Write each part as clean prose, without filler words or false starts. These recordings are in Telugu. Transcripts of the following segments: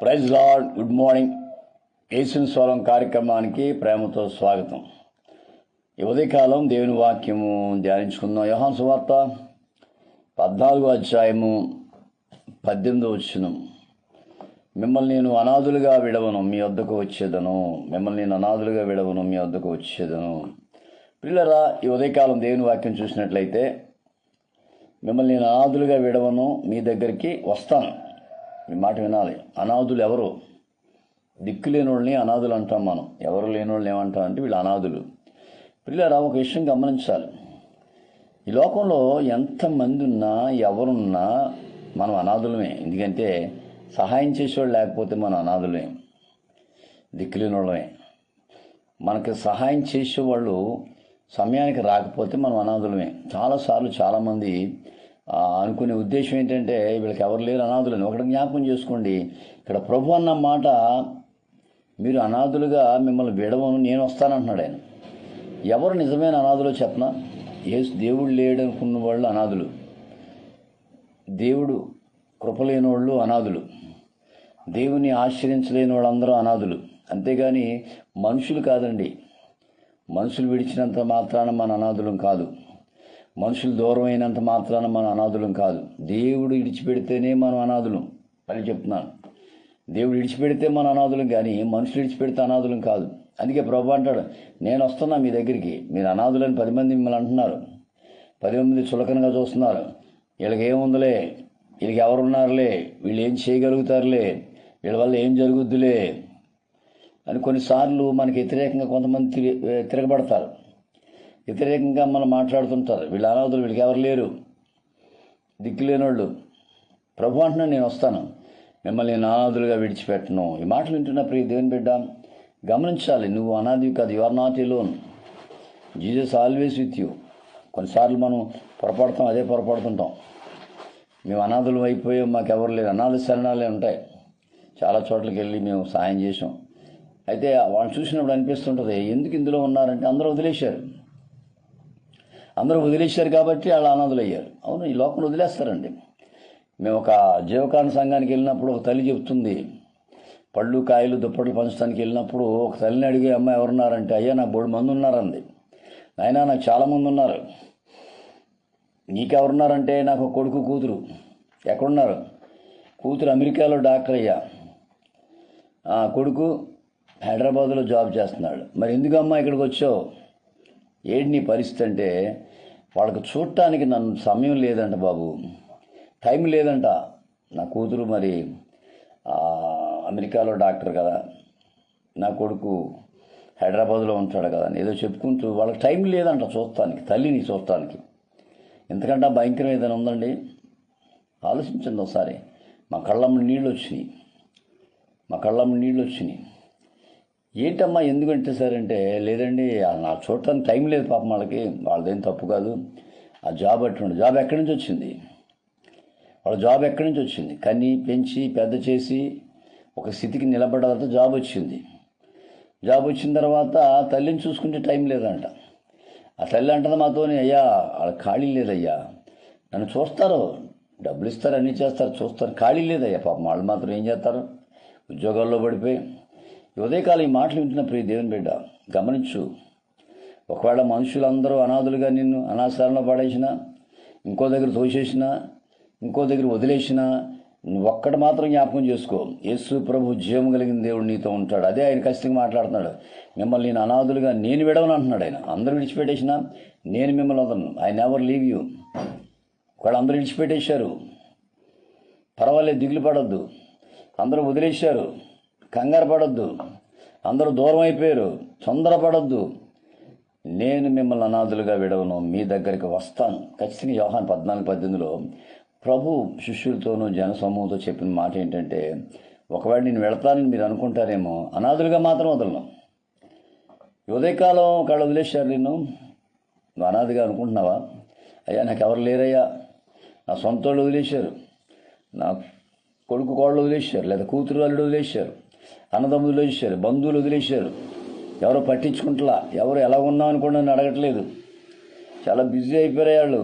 Praise lord. Good morning. యేసుని స్వరం కార్యక్రమానికి ప్రేమతో స్వాగతం. ఈ ఉదయకాలం దేవుని వాక్యము ధ్యానించుకుందాం. యోహాను సువార్త 14వ అధ్యాయము 18వ వచనం. మిమ్మల్ని నేను అనాథులుగా విడవను, మీ వద్దకు వచ్చేదను. మిమ్మల్ని నేను అనాథులుగా విడవను, మీ వద్దకు వచ్చేదను. పిల్లరా, ఈ ఉదయకాలం దేవుని వాక్యం చూసినట్లయితే, మిమ్మల్ని నేను అనాథులుగా విడవను, మీ దగ్గరికి వస్తాను. మీ మాట వినాలి. అనాథులు ఎవరు? దిక్కు లేని వాళ్ళని అనాథులు అంటాం మనం. ఎవరు లేని వాళ్ళని ఏమంటాం అంటే వీళ్ళు అనాథులు. పిల్లరా, ఒక విషయం గమనించాలి. ఈ లోకంలో ఎంతమంది ఉన్నా ఎవరున్నా మనం అనాథులమే. ఎందుకంటే సహాయం చేసేవాళ్ళు లేకపోతే మనం అనాథులమే, దిక్కులేని వాళ్ళమే. మనకి సహాయం చేసేవాళ్ళు సమయానికి రాకపోతే మనం అనాథులమే. చాలాసార్లు చాలామంది అనుకునే ఉద్దేశం ఏంటంటే వీళ్ళకి ఎవరు లేరు, అనాథులని. ఒకటి జ్ఞాపకం చేసుకోండి, ఇక్కడ ప్రభు అన్న మాట, మీరు అనాథులుగా మిమ్మల్ని విడవను, నేను వస్తానంటున్నాడు ఆయన. ఎవరు నిజమైన అనాథులో చెప్పనా? దేవుడు లేడనుకున్న వాళ్ళు అనాథులు, దేవుడు కృపలేని వాళ్ళు అనాథులు, దేవుని ఆశ్రయించలేని వాళ్ళందరూ అనాథులు. అంతేగాని మనుషులు కాదండి. మనుషులు విడిచినంత మాత్రాన మన అనాథులం కాదు. మనుషులు దూరం అయినంత మాత్రాన మన అనాథులం కాదు. దేవుడు విడిచిపెడితేనే మనం అనాథులం. అని చెప్తున్నాను, దేవుడు విడిచిపెడితే మన అనాథులం, కానీ మనుషులు విడిచిపెడితే అనాథులం కాదు. అందుకే ప్రభు అంటాడు, నేను వస్తున్నా మీ దగ్గరికి. మీరు అనాథులని 10 మంది మిమ్మల్ని అంటున్నారు, 10 మంది చులకనగా చూస్తున్నారు. వీళ్ళకి ఏముందిలే, వీళ్ళకి ఎవరున్నారులే, వీళ్ళు ఏం చేయగలుగుతారులే, వీళ్ళ వల్ల ఏం జరుగుద్దులే అని కొన్నిసార్లు మనకి వ్యతిరేకంగా కొంతమంది తిరగబడతారు. వ్యతిరేకంగా మనం మాట్లాడుతుంటారు. వీళ్ళ అనాథులు, వీళ్ళకి ఎవరు లేరు, దిక్కులేనోళ్ళు. ప్రభు అంటున్నాడు, నేను వస్తాను, మిమ్మల్ని నేను అనాథులుగా విడిచిపెట్టను. ఈ మాటలు వింటున్న ప్రియ దేవుని బిడ్డ, గమనించాలి, నువ్వు అనాథివి కాదు. You are not alone. Jesus always with you. కొన్నిసార్లు మనం పొరపడతాం, అదే పొరపడుతుంటాం. మేము అనాథులు అయిపోయాం, మాకెవరు లేరు. అనాథ శరణాలే ఉంటాయి. చాలా చోట్లకి వెళ్ళి మేము సాయం చేసాం. అయితే వాళ్ళని చూసినప్పుడు అనిపిస్తుంటుంది, ఎందుకు ఇందులో ఉన్నారంటే అందరూ వదిలేశారు కాబట్టి వాళ్ళు అనాథులు అయ్యారు. అవును, ఈ లోకంలో వదిలేస్తారండి. మేము ఒక జీవకారణ సంఘానికి వెళ్ళినప్పుడు ఒక తల్లి చెప్తుంది, పళ్ళు కాయలు దుప్పట్లు పంచడానికి వెళ్ళినప్పుడు ఒక తల్లిని అడిగే, అమ్మ ఎవరున్నారంటే, అయ్యా నాకు 3 మంది ఉన్నారంది. నాయనా నాకు చాలామంది ఉన్నారు. నీకెవరున్నారంటే, నాకు కొడుకు కూతురు. ఎక్కడున్నారు? కూతురు అమెరికాలో డాక్టర్ అయ్యా, కొడుకు హైదరాబాద్లో జాబ్ చేస్తున్నాడు. మరి ఎందుకమ్మా ఇక్కడికి వచ్చావు? ఏంటి నీ పరిస్థితి అంటే, వాళ్ళకి చూడటానికి నన్ను సమయం లేదంట బాబు, టైం లేదంట. నా కూతురు మరి అమెరికాలో డాక్టర్ కదా, నా కొడుకు హైదరాబాద్లో ఉంటాడు కదా అని ఏదో చెప్పుకుంటూ వాళ్ళకి టైం లేదంట చూస్తానికి, తల్లిని చూస్తానికి. ఎంతకంటే భయంకరం ఏదైనా ఉందండి? ఆలోచించండి ఒకసారి. మా కళ్ళమ్మ నీళ్ళు వచ్చినాయి. ఏంటమ్మా ఎందుకంటే సార్ అంటే, లేదండి నాకు చూడటానికి టైం లేదు పాపం వాళ్ళకి. వాళ్ళదేం తప్పు కాదు, ఆ జాబ్ అట్టుండి. జాబ్ ఎక్కడి నుంచి వచ్చింది? వాళ్ళ జాబ్ ఎక్కడి నుంచి వచ్చింది? కని పెంచి పెద్ద చేసి ఒక స్థితికి నిలబడాలంటే జాబ్ వచ్చింది. జాబ్ వచ్చిన తర్వాత తల్లిని చూసుకుంటే టైం లేదంట. ఆ తల్లి అంటుంది మాతోని, అయ్యా వాళ్ళకి ఖాళీ లేదయ్యా, నన్ను చూస్తారు, డబ్బులు ఇస్తారు, అన్నీ చేస్తారు, చూస్తారు, ఖాళీ లేదయ్యా. పాపం వాళ్ళు మాత్రం ఏం చేస్తారు? ఉద్యోగాల్లో పడిపోయి. ఉదయకాలం ఈ మాటలు వింటున్న ప్రియ దేవుని బిడ్డ, గమనించు. ఒకవేళ మనుషులందరూ అనాథులుగా నిన్ను అనాథారంలో పడేసినా, ఇంకో దగ్గర తోసేసినా, ఇంకో దగ్గర వదిలేసినా, నువ్వు ఒక్కటి మాత్రం జ్ఞాపకం చేసుకో, యేసు ప్రభు జీవం కలిగిన దేవుడు నీతో ఉంటాడు. అదే ఆయన ఖచ్చితంగా మాట్లాడుతున్నాడు. మిమ్మల్ని నేను అనాథులుగా నేను విడవను అంటున్నాడు ఆయన. అందరూ విడిచిపెట్టేసినా నేను మిమ్మల్ని వదలను. I never leave you. ఒకవేళ అందరూ విడిచిపెట్టేశారు, పర్వాలేదు, దిగులు పడొద్దు. అందరూ వదిలేశారు, కంగారు పడొద్దు. అందరూ దూరం అయిపోయారు, తొందరపడొద్దు. నేను మిమ్మల్ని అనాథులుగా విడవను, మీ దగ్గరికి వస్తాను. ఖచ్చితంగా యోహాను 14:18లో ప్రభు శిష్యులతోనూ జనసమూహంతో చెప్పిన మాట ఏంటంటే, ఒకవేళ నేను వెళతానని మీరు అనుకుంటారేమో, అనాథులుగా మాత్రం వదలను. ఉదయకాలం ఒకవేళ వదిలేశారు నిన్ను, నువ్వు అనాథగా అనుకుంటున్నావా? అయ్యా నాకు ఎవరు లేరయ్యా, నా సొంత వాళ్ళు వదిలేశారు, నా కొడుకు కోళ్ళు వదిలేశారు, లేదా కూతురు అల్లుడు వదిలేశారు, అన్నదమ్ములు వదిలేశారు, బంధువులు వదిలేశారు, ఎవరో పట్టించుకుంటలా, ఎవరు ఎలా ఉన్నామని కూడా నన్ను అడగట్లేదు, చాలా బిజీ అయిపోయారు వాళ్ళు,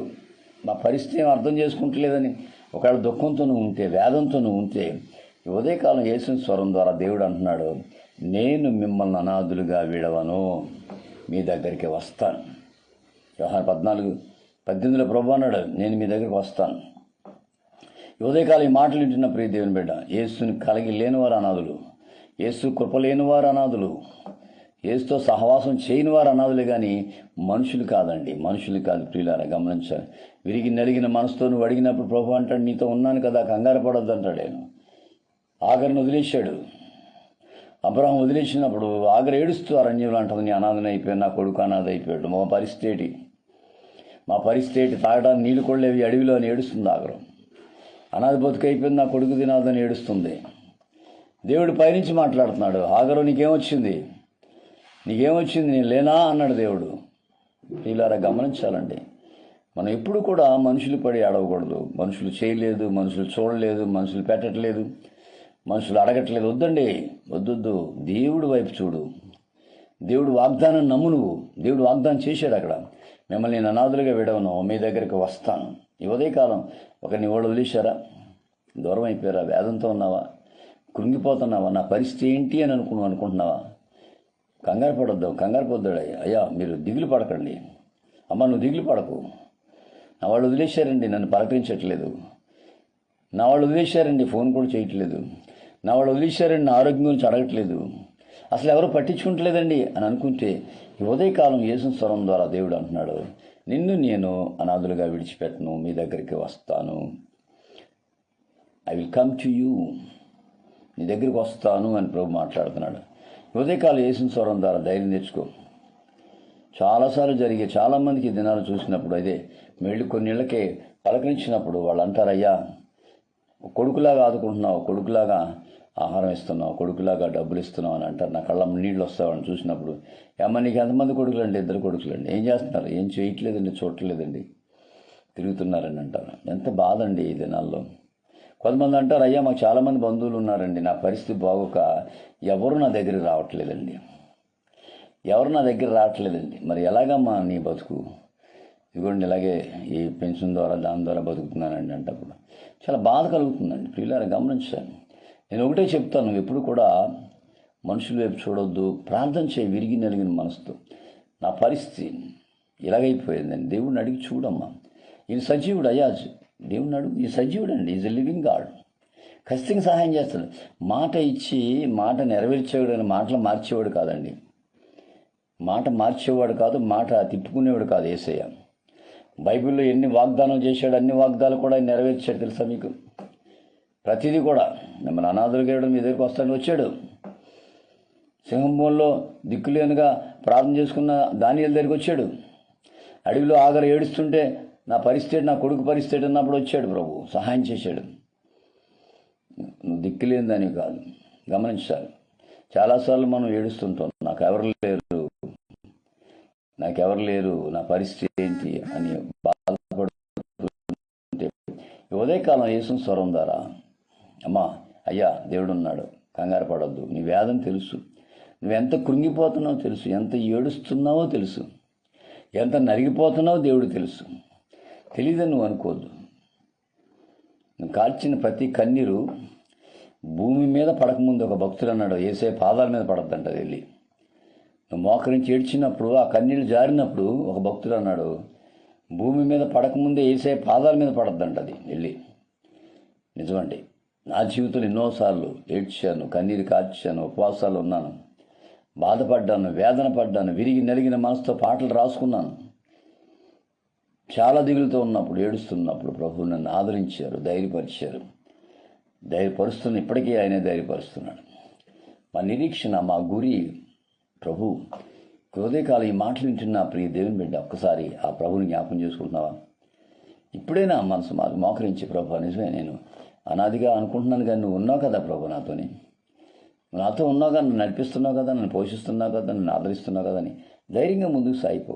మా పరిస్థితి ఏం అర్థం చేసుకుంటలేదని ఒకవేళ దుఃఖంతో నువ్వు ఉంటే, వేదంతో నువ్వు ఉంటే, ఈ ఉదయకాలం యేసుని స్వరం ద్వారా దేవుడు అంటున్నాడు, నేను మిమ్మల్ని అనాథులుగా విడవను, మీ దగ్గరికి వస్తాను. యోహాను 14:18 ప్రభు అన్నాడు, నేను మీ దగ్గరికి వస్తాను. ఈ ఉదయకాలం ఈ మాటలు వింటున్న ప్రియ దేవుని బిడ్డ, యేసుని కలిగి లేనివారు అనాథులు, యేసు కృప లేనివారు అనాథులు, యేసుతో సహవాసం చేయని వారు అనాథులే కానీ మనుషులు కాదండి, మనుషులు కాదు. ప్రియులారా గమనించాలి. విరిగి నలిగిన మనసుతో నువ్వు అడిగినప్పుడు ప్రభు అంటాడు, నీతో ఉన్నాను కదా, కంగారు పడొద్దు అంటాడు. ఆయన ఆగర్ను వదిలేశాడు. అబ్రహాం వదిలేసినప్పుడు ఆగరు ఏడుస్తూ అరణ్యంలో అంటుంది, నీ అనాథన అయిపోయాడు, నా కొడుకు అనాథ అయిపోయాడు, మా పరిస్థితి తాగడానికి నీళ్ళు కొడలేవి అడవిలో అని ఏడుస్తుంది ఆగరు. అనాథ బతుకు అయిపోయింది, నా కొడుకు తినాదని ఏడుస్తుంది. దేవుడు పైనుంచి మాట్లాడుతున్నాడు, ఆగరు నీకేమొచ్చింది, నేను లేనా అన్నాడు దేవుడు. వీళ్ళారా గమనించాలండి, మనం ఎప్పుడు కూడా మనుషులు పడి అడగకూడదు. మనుషులు చేయలేదు, మనుషులు చూడలేదు, మనుషులు పెట్టట్లేదు, మనుషులు అడగట్లేదు. వద్దండి, వద్దొద్దు. దేవుడు వైపు చూడు. దేవుడు వాగ్దానం నమ్ము. నువ్వు దేవుడు వాగ్దానం చేశాడు అక్కడ, మిమ్మల్ని నేను అనాథులుగా విడవను, మీ దగ్గరికి వస్తాను. ఈ ఉదయకాలం ఒకరిని ఓడి వదిలేశారా, దూరం అయిపోయారా, వేదంతో ఉన్నావా, కృంగిపోతున్నావా, నా పరిస్థితి ఏంటి అని అనుకుంటున్నావా? కంగారు పొద్దాడు. అయ్యా మీరు దిగులు పడకండి, అమ్మ నువ్వు దిగులు పడకు. నా వాళ్ళు వదిలేశారండి, నన్ను పలకరించట్లేదు. నా వాళ్ళు వదిలేశారండి, ఫోన్ కూడా చేయట్లేదు. నా వాళ్ళు వదిలేశారండి, నా ఆరోగ్యం గురించి అడగట్లేదు, అసలు ఎవరు పట్టించుకుంటలేదండి అని అనుకుంటే, ఈ ఉదయకాలం యేసు స్వరం ద్వారా దేవుడు అంటున్నాడు, నిన్ను నేను అనాథులుగా విడిచిపెట్టను, మీ దగ్గరికి వస్తాను. I will come to you, నీ దగ్గరికి వస్తాను అని ప్రభు మాట్లాడుతున్నాడు. ఉదయకాలం యేసు స్వరం ద్వారా ధైర్యం తెచ్చుకో. చాలాసార్లు జరిగే, చాలామందికి దినాలు చూసినప్పుడు అదే వెళ్ళి కొన్నిళ్ళకే పలకరించినప్పుడు వాళ్ళు అంటారు, అయ్యా కొడుకులాగా ఆదుకుంటున్నావు, కొడుకులాగా ఆహారం ఇస్తున్నావు, కొడుకులాగా డబ్బులు ఇస్తున్నావు అని అంటారు. నా కళ్ళ నీళ్ళు వస్తావని చూసినప్పుడు, ఏమన్నా నీకు ఎంతమంది కొడుకులండి? 2 కొడుకులండి. ఏం చేస్తున్నారు? ఏం చేయట్లేదండి, చూడట్లేదండి, తిరుగుతున్నారని అంటారు. ఎంత బాధ అండి ఈ దినాల్లో. కొంతమంది అంటారు, అయ్యా మాకు చాలామంది బంధువులు ఉన్నారండి, నా పరిస్థితి బాగోక ఎవరు నా దగ్గరికి రావట్లేదండి, మరి ఎలాగమ్మా నీ బతుకు? ఇదిగోండి ఇలాగే ఈ పెన్షన్ ద్వారా దాని ద్వారా బతుకుతున్నానండి అంటప్పుడు చాలా బాధ కలుగుతుందండి. ప్రియులారా గమనించాను. నేను ఒకటే చెప్తాను, నువ్వు ఎప్పుడు కూడా మనుషుల వైపు చూడొద్దు, ప్రార్థన చేయి విరిగి నలిగిన మనసుతో. నా పరిస్థితి ఇలాగైపోయిందని దేవుడిని అడిగి చూడమ్మా. ఈయన సజీవుడు అయ్యా, దేవుడిని అడుగు. ఈ సజీవుడు అండి, ఈజ్ ఎ లివింగ్ గాడ్. ఖచ్చితంగా సహాయం చేస్తాడు. మాట ఇచ్చి మాట నెరవేర్చేవాడు అని మాటలు మార్చేవాడు కాదండి, మాట మార్చేవాడు కాదు, మాట తిప్పుకునేవాడు కాదు యేసయ్య. బైబిల్లో ఎన్ని వాగ్దానాలు చేశాడు, అన్ని వాగ్దానాలు కూడా నెరవేర్చాడు తెలుసా మీకు? ప్రతిదీ కూడా. మిమ్మల్ని అనాథులుగా మీ దగ్గరికి వస్తాడని వచ్చాడు. సింహంలో దిక్కులేనుగా ప్రార్థన చేసుకున్న దానియేలు దగ్గరికి వచ్చాడు. అడవిలో ఆగరు ఏడుస్తుంటే నా పరిస్థితి, నా కొడుకు పరిస్థితి అన్నప్పుడు వచ్చాడు ప్రభు, సహాయం చేశాడు. నువ్వు దిక్కులేని దానివి కాదు. గమనించాలి. చాలాసార్లు మనం ఏడుస్తుంటాం, నాకెవరు లేరు, నా పరిస్థితి ఏంటి అని బాధపడుతుంటే, ఉదయకాలం యేసు స్వరం ద్వారా, అమ్మా అయ్యా దేవుడు ఉన్నాడు, కంగారు పడొద్దు, నీ వేదన తెలుసు, నువ్వెంత కృంగిపోతున్నావో తెలుసు, ఎంత ఏడుస్తున్నావో తెలుసు, ఎంత నలిగిపోతున్నావో దేవుడు తెలుసు. తెలియదని నువ్వు అనుకోవద్దు. నువ్వు కాల్చిన ప్రతి కన్నీరు భూమి మీద పడకముందు ఒక భక్తుడు అన్నాడు, యేసయ్య పాదాల మీద పడద్దంట వెళ్ళి. నువ్వు మోకరించి ఏడ్చినప్పుడు ఆ కన్నీళ్ళు జారినప్పుడు ఒక భక్తుడు అన్నాడు, భూమి మీద పడకముందే యేసయ్య పాదాల మీద పడద్దంట అది వెళ్ళి. నిజమండి, నా జీవితంలో ఎన్నోసార్లు ఏడ్చాను, కన్నీరు కార్చాను, ఉపవాసాలు ఉన్నాను, బాధపడ్డాను, వేదన పడ్డాను, విరిగి నలిగిన మనసుతో పాటలు రాసుకున్నాను. చాలా దిగులుతో ఉన్నప్పుడు, ఏడుస్తున్నప్పుడు ప్రభు నన్ను ఆదరించారు, ధైర్యపరిచారు. ఇప్పటికీ ఆయనే ధైర్యపరుస్తున్నాడు. మా నిరీక్షణ, మా గురి ప్రభు. ఉదయకాలం ఈ మాటలు వింటున్న ప్రియ దేవుని బిడ్డ, ఒక్కసారి ఆ ప్రభుని జ్ఞాపం చేసుకుంటున్నావా? ఇప్పుడైనా మనసు మాకు మోకరించి, ప్రభు నిజమే నేను అనాదిగా అనుకుంటున్నాను కానీ నువ్వు ఉన్నావు కదా ప్రభు, నాతో ఉన్నావు కదా, నన్ను నడిపిస్తున్నావు కదా, నన్ను పోషిస్తున్నావు కదా, నన్ను ఆదరిస్తున్నావు కదా అని ధైర్యంగా ముందుకు సాగిపో.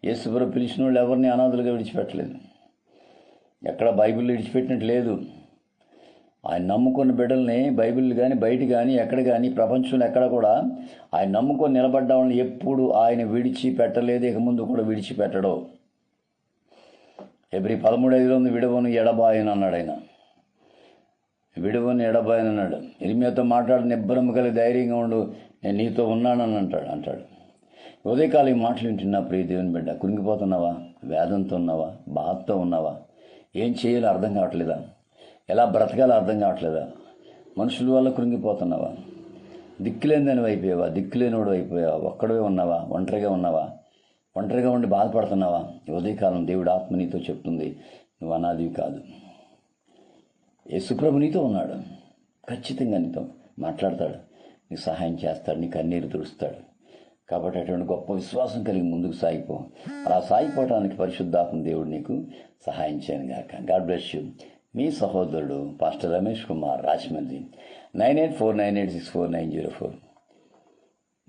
యేసు ప్రభు పిలిచిన వాళ్ళు ఎవరిని అనాథులుగా విడిచిపెట్టలేదు. ఎక్కడ బైబిల్లో విడిచిపెట్టినట్టు లేదు. ఆయన నమ్ముకున్న బిడ్డల్ని బైబిల్ కానీ బయట కానీ ఎక్కడ కానీ ప్రపంచంలో ఎక్కడ కూడా ఆయన నమ్ముకొని నిలబడ్డ వాళ్ళని ఎప్పుడు ఆయన విడిచిపెట్టలేదు, ఇక ముందు కూడా విడిచిపెట్టడు. Hebrews 13:5 విడవను ఎడబాయను అన్నాడు ఆయన. విడువని ఎడబాయనన్నాడు. ఇర్మియాతో మాట్లాడి నిబ్బరం కలిగి ధైర్యంగా ఉండు, నేను నీతో ఉన్నానని అంటాడు. ఉదయకాలం ఈ మాటలు వింటున్నా ప్రియ దేవుని బిడ్డ, కురింగిపోతున్నావా? వేదంతో ఉన్నావా? బాధతో ఉన్నావా? ఏం చేయాలో అర్థం కావట్లేదా? ఎలా బ్రతకాలో అర్థం కావట్లేదా? మనుషుల వల్ల కృంగిపోతున్నావా? దిక్కులేనిదని అయిపోయావా? దిక్కులేనివాడు అయిపోయావా? ఒక్కడే ఉన్నావా? ఒంటరిగా ఉన్నావా? ఒంటరిగా ఉండి బాధపడుతున్నావా? ఉదయకాలం దేవుడు ఆత్మ నీతో చెప్తుంది, నువ్వు అనాదివి కాదు. యేసుప్రభు నీతో ఉన్నాడు. ఖచ్చితంగా నీతో మాట్లాడతాడు, నీకు సహాయం చేస్తాడు, నీ కన్నీరు తుడుస్తాడు. కాబట్టి అటువంటి గొప్ప విశ్వాసం కలిగి ముందుకు సాగిపో. అలా సాగిపోవడానికి పరిశుద్ధాత్మ దేవుడు నీకు సహాయం చేయను గాక. God bless you. మీ సహోదరుడు పాస్టర్ రమేష్ కుమార్, రాజమండ్రి. 9849864904.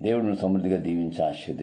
దేవుడిని సమృద్ధిగా దీవించి ఆశీర్వదించు.